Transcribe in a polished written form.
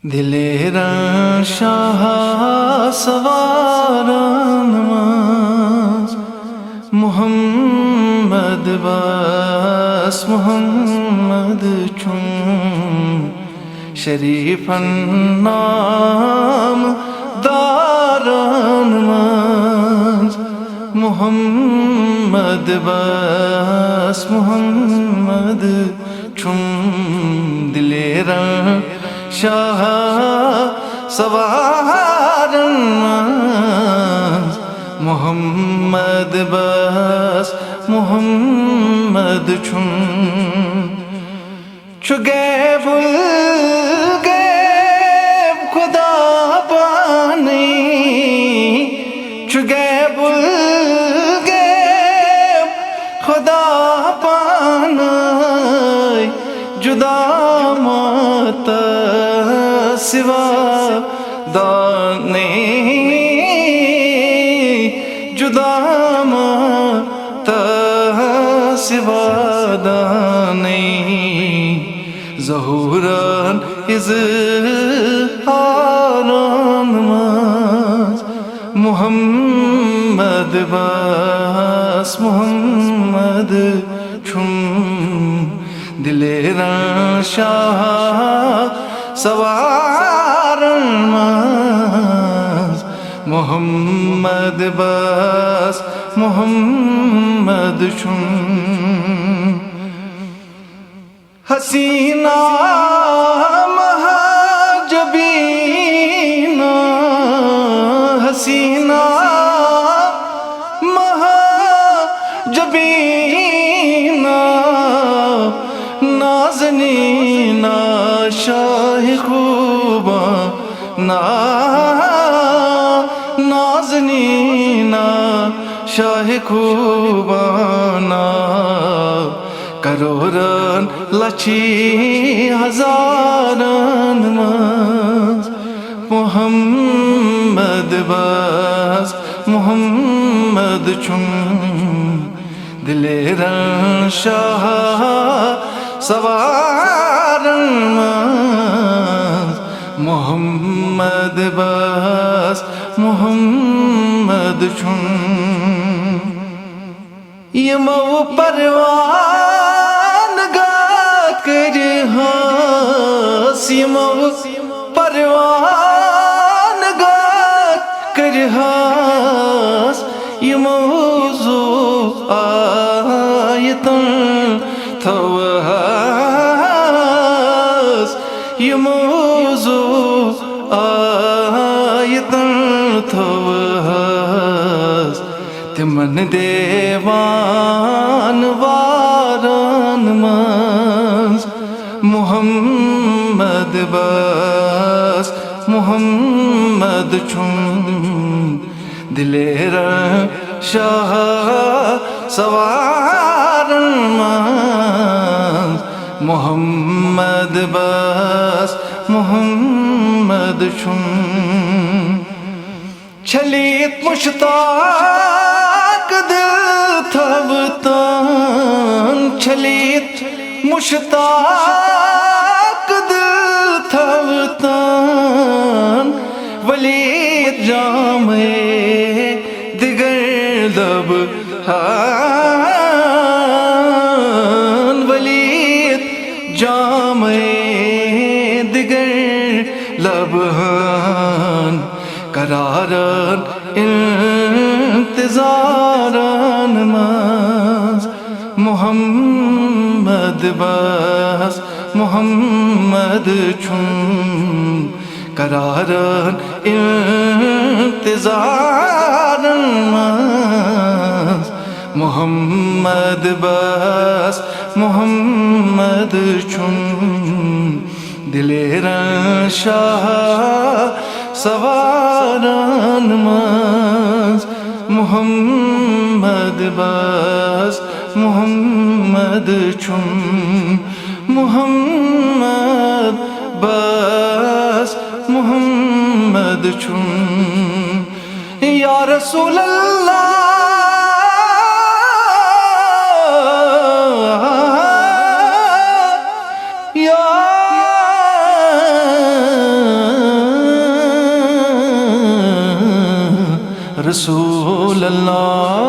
दिलेरा शाह सवारा नमाज मुहम्मद बास मुहम्मद चुम शरीफन नाम दारा नमाज मुहम्मद बास मुहम्मद चुम दिलेरा शाह सवार मुहम्मद बस मुहम्मद छुम चुगे बुल गए खुदा पानी चुगे बुल गए खुदा पाना जुदा मत सिवा दाने जुदा मत सिवा दाने ज़हूरन इज़हारन मुहम्मद बास मुहम्मद छुम दिलेरा शाह सवार मुहम्मद बस मुहम्मद छुम हसीना महाजबीना हसीना महाजबीना नाज़नीना शाह खूबा नाज़नीना शाह खूबाना करोड़न लछी हजारन मुहम्मद बस मुहम्मद छुम दिलेरा शाह सवार मुहम्मद बस मुहम्मद छुम यमो परवान गात कर हास यमो परवान गात कर हास यमो जो आयतन थवास यमो जो आयतन थवास तिमन देवान वारन मस मुहम्मद बस मुहम्मद छुम दिलेरा शाह सवार मुहम्मद बस मुहम्मद छुम छलीत मुश्ताक दिल थवतान छलीत मुश्ताक दिल थवतान वलीद जामे दिगर लब हान वलीद जामे दिगर लब हान करारन इंतज़ारन मुहम्मद बस मुहम्मद छुम करारन इंतज़ारन मुहम्मद बस मुहम्मद छुम दिलेरा शाह सवारन मुहम्मद बस मुहम्मद छुम मुहम्मद बस मुहम्मद छुम या रसूल अल्लाह या रसूल अल्लाह